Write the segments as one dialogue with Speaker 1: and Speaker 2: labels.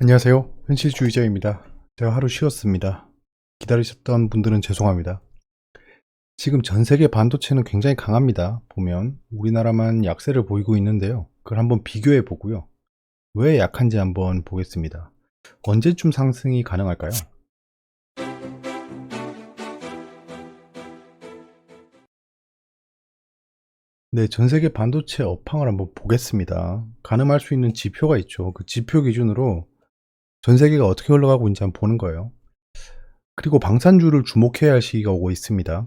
Speaker 1: 안녕하세요. 현실주의자입니다. 제가 하루 쉬었습니다. 기다리셨던 분들은 죄송합니다. 지금 전 세계 반도체는 굉장히 강합니다. 보면 우리나라만 약세를 보이고 있는데요. 그걸 한번 비교해 보고요. 왜 약한지 한번 보겠습니다. 언제쯤 상승이 가능할까요? 네, 전 세계 반도체 업황을 한번 보겠습니다. 가늠할 수 있는 지표가 있죠. 그 지표 기준으로 전 세계가 어떻게 흘러가고 있는지 한번 보는 거예요. 그리고 방산주를 주목해야 할 시기가 오고 있습니다.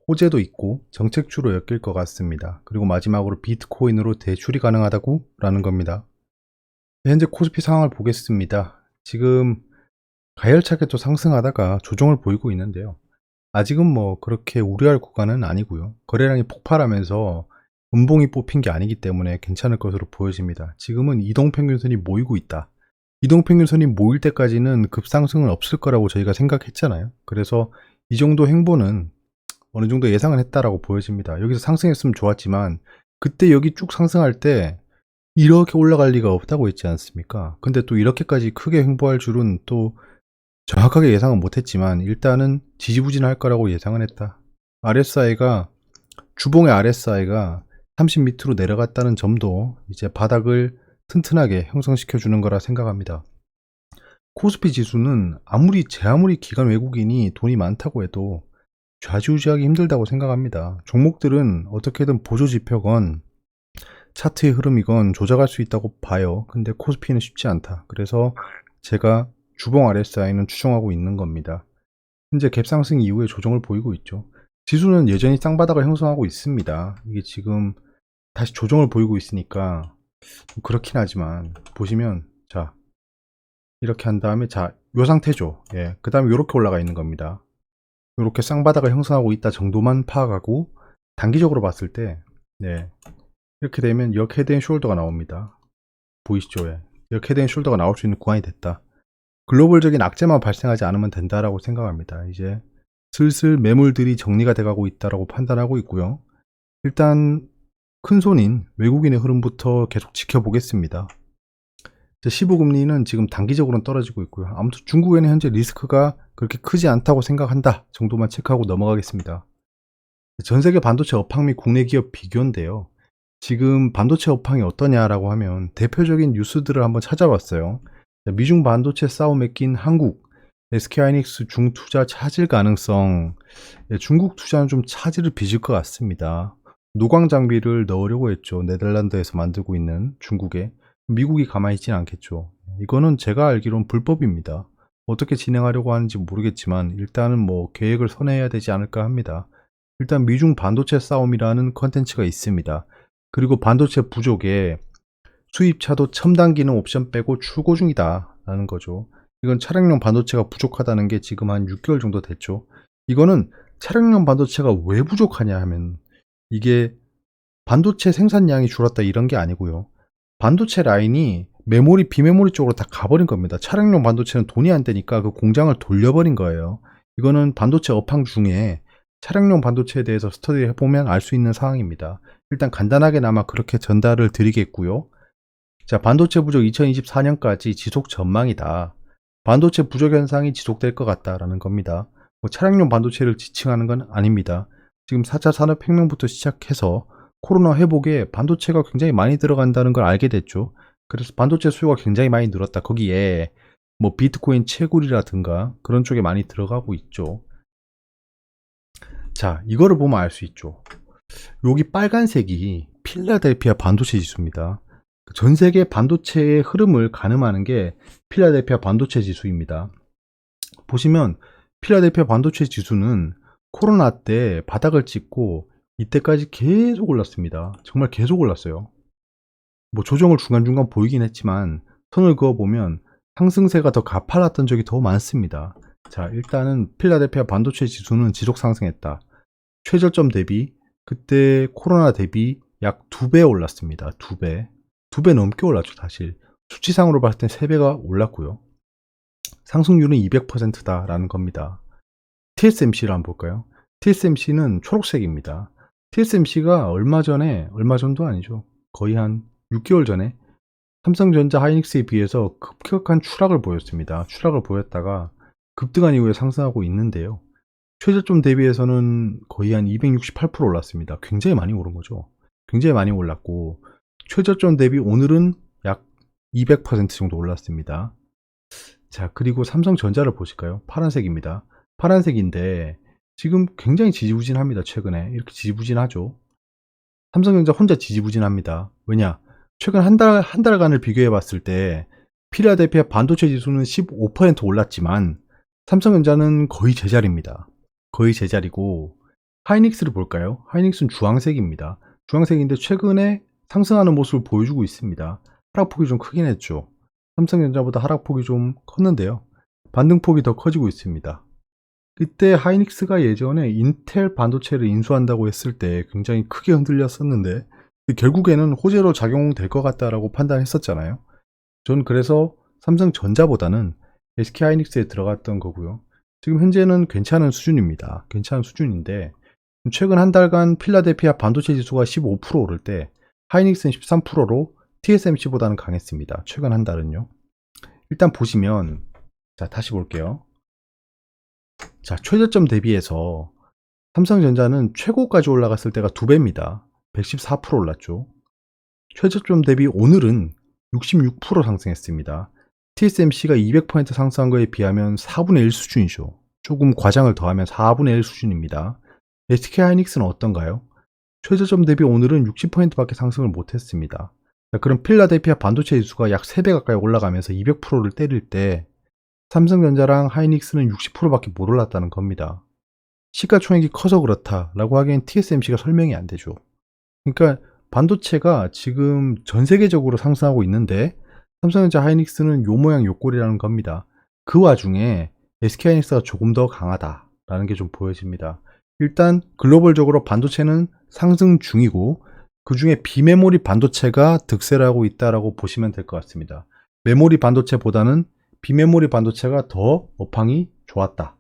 Speaker 1: 호재도 있고 정책주로 엮일 것 같습니다. 그리고 마지막으로 비트코인으로 대출이 가능하다고 라는 겁니다. 현재 코스피 상황을 보겠습니다. 지금 가열차게 또 상승하다가 조정을 보이고 있는데요. 아직은 뭐 그렇게 우려할 구간은 아니고요. 거래량이 폭발하면서 음봉이 뽑힌 게 아니기 때문에 괜찮을 것으로 보여집니다. 지금은 이동평균선이 모이고 있다. 이동평균선이 모일 때까지는 급상승은 없을 거라고 저희가 생각했잖아요. 그래서 이 정도 행보는 어느 정도 예상은 했다라고 보여집니다. 여기서 상승했으면 좋았지만 그때 여기 쭉 상승할 때 이렇게 올라갈 리가 없다고 했지 않습니까? 근데 또 이렇게까지 크게 횡보할 줄은 또 정확하게 예상은 못했지만 일단은 지지부진할 거라고 예상은 했다. RSI가 주봉의 RSI가 30 밑으로 내려갔다는 점도 이제 바닥을 튼튼하게 형성시켜 주는 거라 생각합니다. 코스피 지수는 제 아무리 기관 외국인이 돈이 많다고 해도 좌지우지하기 힘들다고 생각합니다. 종목들은 어떻게든 보조지표건 차트의 흐름이건 조작할 수 있다고 봐요. 근데 코스피는 쉽지 않다. 그래서 제가 주봉 RSI는 추정하고 있는 겁니다. 현재 갭상승 이후에 조정을 보이고 있죠. 지수는 여전히 쌍바닥을 형성하고 있습니다. 이게 지금 다시 조정을 보이고 있으니까 그렇긴 하지만 보시면 자 이렇게 한 다음에 자 요 상태죠. 예, 그 다음에 이렇게 올라가 있는 겁니다. 이렇게 쌍바닥을 형성하고 있다 정도만 파악하고 단기적으로 봤을 때 네, 이렇게 되면 역 헤드 앤 숄더가 나옵니다. 보이시죠? 예. 역 헤드 앤 숄더가 나올 수 있는 구간이 됐다. 글로벌적인 악재만 발생하지 않으면 된다라고 생각합니다. 이제 슬슬 매물들이 정리가 돼가고 있다라고 판단하고 있고요. 일단 큰 손인 외국인의 흐름부터 계속 지켜보겠습니다. 15금리는 지금 단기적으로는 떨어지고 있고요. 아무튼 중국에는 현재 리스크가 그렇게 크지 않다고 생각한다 정도만 체크하고 넘어가겠습니다. 전 세계 반도체 업황 및 국내 기업 비교인데요. 지금 반도체 업황이 어떠냐라고 하면 대표적인 뉴스들을 한번 찾아봤어요. 미중 반도체 싸움에 낀 한국, SK하이닉스 중투자 차질 가능성, 중국 투자는 좀 차질을 빚을 것 같습니다. 노광 장비를 넣으려고 했죠. 네덜란드에서 만들고 있는 중국에. 미국이 가만히 있진 않겠죠. 이거는 제가 알기로는 불법입니다. 어떻게 진행하려고 하는지 모르겠지만 일단은 뭐 계획을 선회해야 되지 않을까 합니다. 일단 미중 반도체 싸움이라는 컨텐츠가 있습니다. 그리고 반도체 부족에 수입차도 첨단 기능 옵션 빼고 출고 중이다 라는 거죠. 이건 차량용 반도체가 부족하다는 게 지금 한 6개월 정도 됐죠. 이거는 차량용 반도체가 왜 부족하냐 하면 이게 반도체 생산량이 줄었다 이런 게 아니고요. 반도체 라인이 메모리, 비메모리 쪽으로 다 가버린 겁니다. 차량용 반도체는 돈이 안 되니까 그 공장을 돌려버린 거예요. 이거는 반도체 업황 중에 차량용 반도체에 대해서 스터디를 해보면 알 수 있는 상황입니다. 일단 간단하게나마 그렇게 전달을 드리겠고요. 자, 반도체 부족 2024년까지 지속 전망이다. 반도체 부족 현상이 지속될 것 같다라는 겁니다. 뭐 차량용 반도체를 지칭하는 건 아닙니다. 지금 4차 산업혁명부터 시작해서 코로나 회복에 반도체가 굉장히 많이 들어간다는 걸 알게 됐죠. 그래서 반도체 수요가 굉장히 많이 늘었다. 거기에 뭐 비트코인 채굴이라든가 그런 쪽에 많이 들어가고 있죠. 자, 이거를 보면 알 수 있죠. 여기 빨간색이 필라델피아 반도체 지수입니다. 전 세계 반도체의 흐름을 가늠하는 게 필라델피아 반도체 지수입니다. 보시면 필라델피아 반도체 지수는 코로나 때 바닥을 찍고 이때까지 계속 올랐습니다. 정말 계속 올랐어요. 뭐 조정을 중간중간 보이긴 했지만 선을 그어보면 상승세가 더 가팔랐던 적이 더 많습니다. 자, 일단은 필라델피아 반도체 지수는 지속 상승했다. 최저점 대비 그때 코로나 대비 약 2배 올랐습니다. 2배. 2배 넘게 올랐죠, 사실. 수치상으로 봤을 땐 3배가 올랐고요. 상승률은 200%다라는 겁니다. TSMC를 한번 볼까요? TSMC는 초록색입니다. TSMC가 얼마 전도 아니죠. 거의 한 6개월 전에 삼성전자, 하이닉스에 비해서 급격한 추락을 보였습니다. 추락을 보였다가 급등한 이후에 상승하고 있는데요. 최저점 대비해서는 거의 한 268% 올랐습니다. 굉장히 많이 오른 거죠. 굉장히 많이 올랐고 최저점 대비 오늘은 약 200% 정도 올랐습니다. 자, 그리고 삼성전자를 보실까요? 파란색입니다. 파란색인데 지금 굉장히 지지부진합니다. 최근에 이렇게 지지부진하죠. 삼성전자 혼자 지지부진합니다. 왜냐? 최근 한 달간을 비교해 봤을 때 필라델피아 반도체 지수는 15% 올랐지만 삼성전자는 거의 제자리입니다. 거의 제자리고 하이닉스를 볼까요? 하이닉스는 주황색입니다. 주황색인데 최근에 상승하는 모습을 보여주고 있습니다. 하락폭이 좀 크긴 했죠. 삼성전자보다 하락폭이 좀 컸는데요. 반등폭이 더 커지고 있습니다. 그때 하이닉스가 예전에 인텔 반도체를 인수한다고 했을 때 굉장히 크게 흔들렸었는데 결국에는 호재로 작용될 것 같다라고 판단했었잖아요. 전 그래서 삼성전자보다는 SK하이닉스에 들어갔던 거고요. 지금 현재는 괜찮은 수준입니다. 괜찮은 수준인데 최근 한 달간 필라델피아 반도체 지수가 15% 오를 때 하이닉스는 13%로 TSMC보다는 강했습니다. 최근 한 달은요. 일단 보시면 자 다시 볼게요. 자 최저점 대비해서 삼성전자는 최고까지 올라갔을 때가 2배입니다. 114% 올랐죠. 최저점 대비 오늘은 66% 상승했습니다. TSMC가 200% 상승한 거에 비하면 4분의 1 수준이죠. 조금 과장을 더하면 4분의 1 수준입니다. SK하이닉스는 어떤가요? 최저점 대비 오늘은 60%밖에 상승을 못했습니다. 그럼 필라델피아 반도체 지수가 약 3배 가까이 올라가면서 200%를 때릴 때 삼성전자랑 하이닉스는 60%밖에 못 올랐다는 겁니다. 시가총액이 커서 그렇다라고 하기엔 TSMC가 설명이 안 되죠. 그러니까 반도체가 지금 전 세계적으로 상승하고 있는데 삼성전자, 하이닉스는 요 모양 요 꼴이라는 겁니다. 그 와중에 SK하이닉스가 조금 더 강하다라는 게 좀 보여집니다. 일단 글로벌적으로 반도체는 상승 중이고 그 중에 비메모리 반도체가 득세를 하고 있다라고 보시면 될 것 같습니다. 메모리 반도체보다는 비메모리 반도체가 더 업황이 좋았다.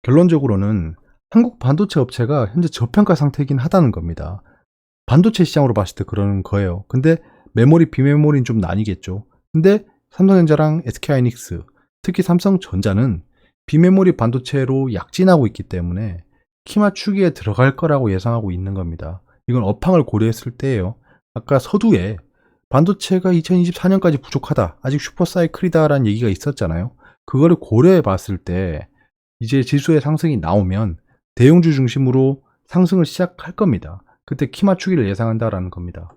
Speaker 1: 결론적으로는 한국 반도체 업체가 현재 저평가 상태이긴 하다는 겁니다. 반도체 시장으로 봤을 때 그러는 거예요. 근데 메모리, 비메모리는 좀 나뉘겠죠. 근데 삼성전자랑 SK하이닉스, 특히 삼성전자는 비메모리 반도체로 약진하고 있기 때문에 키 맞추기에 들어갈 거라고 예상하고 있는 겁니다. 이건 업황을 고려했을 때예요. 아까 서두에 반도체가 2024년까지 부족하다, 아직 슈퍼사이클이다라는 얘기가 있었잖아요. 그거를 고려해 봤을 때 이제 지수의 상승이 나오면 대형주 중심으로 상승을 시작할 겁니다. 그때 키 맞추기를 예상한다라는 겁니다.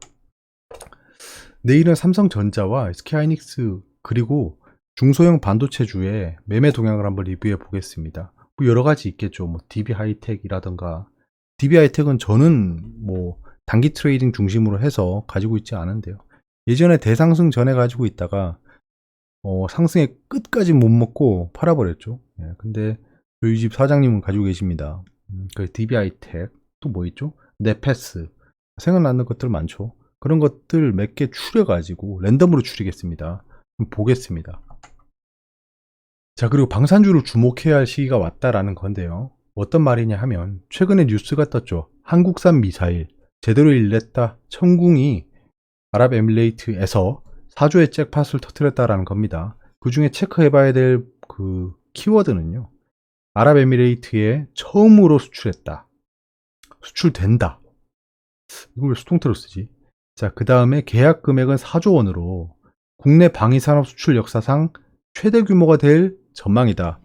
Speaker 1: 내일은 삼성전자와 SK하이닉스 그리고 중소형 반도체주의 매매 동향을 한번 리뷰해 보겠습니다. 뭐 여러 가지 있겠죠. 뭐 DB하이텍이라던가. DB하이텍은 저는 뭐 단기 트레이딩 중심으로 해서 가지고 있지 않은데요. 예전에 대상승 전에 가지고 있다가 상승의 끝까지 못 먹고 팔아버렸죠. 예, 근데 저희 집 사장님은 가지고 계십니다. 그 DB하이텍 또 뭐 있죠? 네페스 생각나는 것들 많죠. 그런 것들 몇 개 추려가지고 랜덤으로 추리겠습니다. 보겠습니다. 자, 그리고 방산주를 주목해야 할 시기가 왔다라는 건데요. 어떤 말이냐 하면 최근에 뉴스가 떴죠. 한국산 미사일 제대로 일냈다. 천궁이 아랍에미레이트에서 4조의 잭팟을 터뜨렸다라는 겁니다. 그 중에 체크해봐야 될 그 키워드는요. 아랍에미레이트에 처음으로 수출했다. 수출된다. 이걸 왜 수동태로 쓰지? 자, 그 다음에 계약 금액은 4조 원으로 국내 방위산업 수출 역사상 최대 규모가 될 전망이다.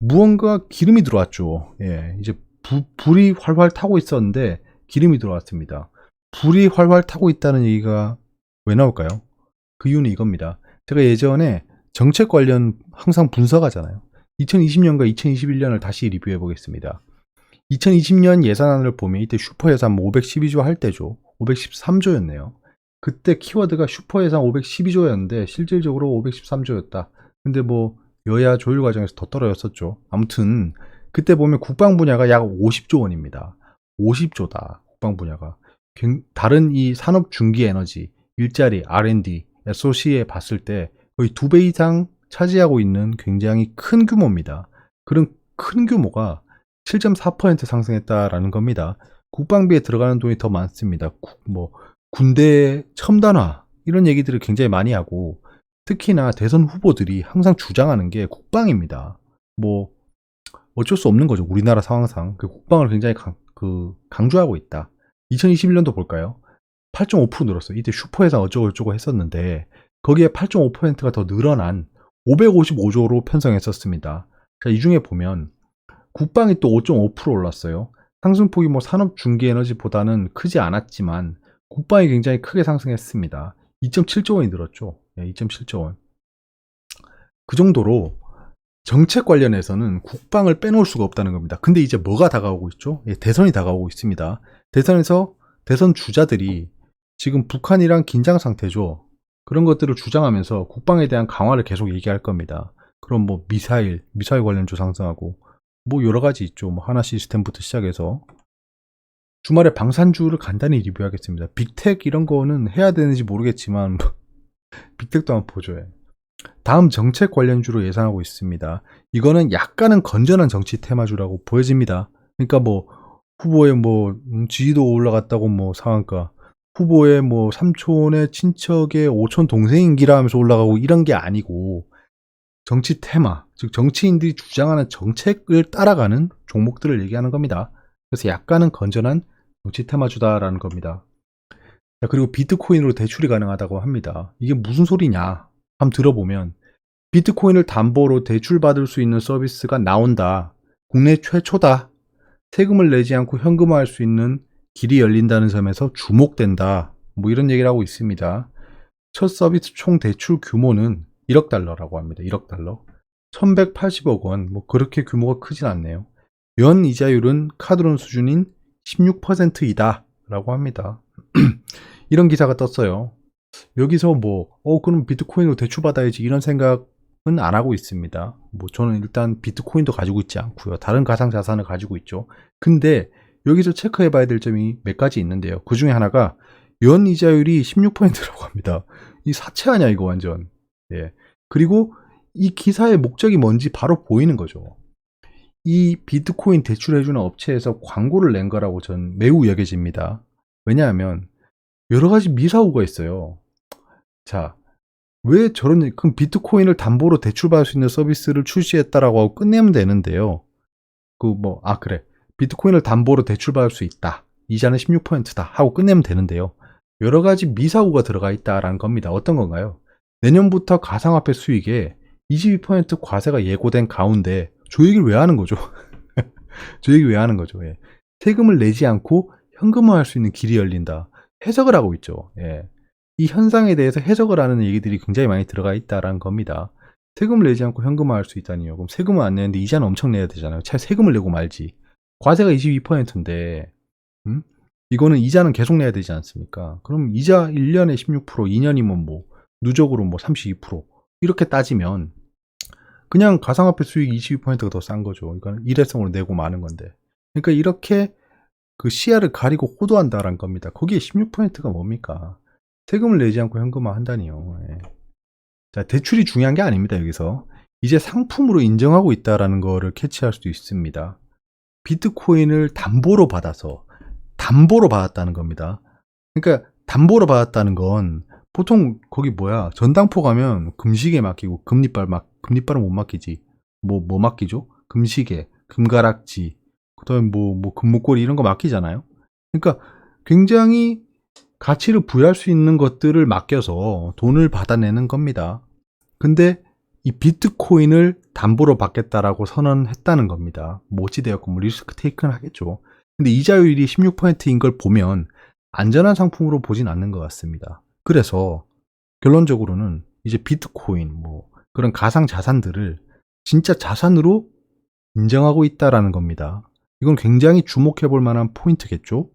Speaker 1: 무언가 기름이 들어왔죠. 예, 이제 불이 활활 타고 있었는데 기름이 들어왔습니다. 불이 활활 타고 있다는 얘기가 왜 나올까요? 그 이유는 이겁니다. 제가 예전에 정책 관련 항상 분석하잖아요. 2020년과 2021년을 다시 리뷰해 보겠습니다. 2020년 예산안을 보면 이때 슈퍼 예산 512조 할 때죠. 513조였네요. 그때 키워드가 슈퍼 예산 512조였는데 실질적으로 513조였다. 근데 뭐 여야 조율 과정에서 더 떨어졌었죠. 아무튼 그때 보면 국방 분야가 약 50조 원입니다. 50조다. 국방 분야가. 다른 이 산업 중기 에너지, 일자리, R&D, SOC에 봤을 때 거의 2배 이상 차지하고 있는 굉장히 큰 규모입니다. 그런 큰 규모가 7.4% 상승했다라는 겁니다. 국방비에 들어가는 돈이 더 많습니다. 뭐 군대 첨단화 이런 얘기들을 굉장히 많이 하고, 특히나 대선 후보들이 항상 주장하는 게 국방입니다. 뭐 어쩔 수 없는 거죠. 우리나라 상황상 그 국방을 굉장히 강조하고 있다. 2021년도 볼까요? 8.5% 늘었어요. 이때 슈퍼회사 어쩌고저쩌고 했었는데 거기에 8.5%가 더 늘어난 555조로 편성했었습니다. 자, 이 중에 보면 국방이 또 5.5% 올랐어요. 상승폭이 뭐 산업중개에너지보다는 크지 않았지만 국방이 굉장히 크게 상승했습니다. 2.7조 원이 늘었죠. 2.7조 원. 그 정도로 정책 관련해서는 국방을 빼놓을 수가 없다는 겁니다. 근데 이제 뭐가 다가오고 있죠? 대선이 다가오고 있습니다. 대선에서 대선 주자들이 지금 북한이랑 긴장 상태죠. 그런 것들을 주장하면서 국방에 대한 강화를 계속 얘기할 겁니다. 그럼 뭐 미사일 관련주 상승하고 뭐 여러 가지 있죠. 뭐 하나 시스템부터 시작해서 주말에 방산주를 간단히 리뷰하겠습니다. 빅텍 이런 거는 해야 되는지 모르겠지만 빅텍도 한번 보죠. 다음 정책 관련주로 예상하고 있습니다. 이거는 약간은 건전한 정치 테마주라고 보여집니다. 그러니까 뭐 후보의 뭐 지지도 올라갔다고 뭐 상한가, 후보의 뭐 삼촌의 친척의 오촌 동생인기라 하면서 올라가고 이런 게 아니고 정치 테마, 즉 정치인들이 주장하는 정책을 따라가는 종목들을 얘기하는 겁니다. 그래서 약간은 건전한 정치 테마주다라는 겁니다. 자, 그리고 비트코인으로 대출이 가능하다고 합니다. 이게 무슨 소리냐? 한번 들어보면 비트코인을 담보로 대출받을 수 있는 서비스가 나온다. 국내 최초다. 세금을 내지 않고 현금화할 수 있는 길이 열린다는 점에서 주목된다. 뭐 이런 얘기를 하고 있습니다. 첫 서비스 총 대출 규모는 1억 달러라고 합니다. 1억 달러. 1180억 원. 뭐 그렇게 규모가 크진 않네요. 연 이자율은 카드론 수준인 16%이다. 라고 합니다. 이런 기사가 떴어요. 여기서 뭐, 그럼 비트코인으로 대출받아야지 이런 생각은 안 하고 있습니다. 뭐 저는 일단 비트코인도 가지고 있지 않고요. 다른 가상자산을 가지고 있죠. 근데 여기서 체크해 봐야 될 점이 몇 가지 있는데요. 그 중에 하나가 연 이자율이 16%라고 합니다. 이 사채 아니야 이거 완전. 예. 그리고 이 기사의 목적이 뭔지 바로 보이는 거죠. 이 비트코인 대출해주는 업체에서 광고를 낸 거라고 전 매우 여겨집니다. 왜냐하면 여러 가지 미사오가 있어요. 자, 왜 저런, 그럼 비트코인을 담보로 대출받을 수 있는 서비스를 출시했다라고 하고 끝내면 되는데요. 그래. 비트코인을 담보로 대출받을 수 있다. 이자는 16%다. 하고 끝내면 되는데요. 여러 가지 미사오가 들어가 있다라는 겁니다. 어떤 건가요? 내년부터 가상화폐 수익에 22% 과세가 예고된 가운데 저 얘기를 왜 하는 거죠? 저 얘기 왜 하는 거죠? 예. 세금을 내지 않고 현금화할 수 있는 길이 열린다. 해석을 하고 있죠. 예. 이 현상에 대해서 해석을 하는 얘기들이 굉장히 많이 들어가 있다라는 겁니다. 세금을 내지 않고 현금화할 수 있다니요. 그럼 세금은 안 내는데 이자는 엄청 내야 되잖아요. 차라리 세금을 내고 말지. 과세가 22%인데 이거는 이자는 계속 내야 되지 않습니까? 그럼 이자 1년에 16%, 2년이면 뭐 누적으로 뭐 32% 이렇게 따지면 그냥 가상화폐 수익 22%가 더 싼 거죠. 이거는 일회성으로 내고 마는 건데. 그러니까 이렇게 그 시야를 가리고 호도한다라는 겁니다. 거기에 16%가 뭡니까? 세금을 내지 않고 현금화 한다니요. 예. 자, 대출이 중요한 게 아닙니다. 여기서 이제 상품으로 인정하고 있다라는 거를 캐치할 수도 있습니다. 비트코인을 담보로 받았다는 겁니다. 그러니까 담보로 받았다는 건 보통 거기 전당포 가면 금시계 맡기고 금리빨은 못 맡기지. 뭐 맡기죠? 금시계, 금가락지, 그다음에 뭐 금목걸이 이런 거 맡기잖아요. 그러니까 굉장히 가치를 부여할 수 있는 것들을 맡겨서 돈을 받아내는 겁니다. 근데 이 비트코인을 담보로 받겠다라고 선언했다는 겁니다. 뭐 어찌되었건 뭐 리스크 테이크는 하겠죠. 근데 이자율이 16%인 걸 보면 안전한 상품으로 보진 않는 것 같습니다. 그래서 결론적으로는 이제 비트코인 뭐 그런 가상 자산들을 진짜 자산으로 인정하고 있다라는 겁니다. 이건 굉장히 주목해 볼 만한 포인트겠죠?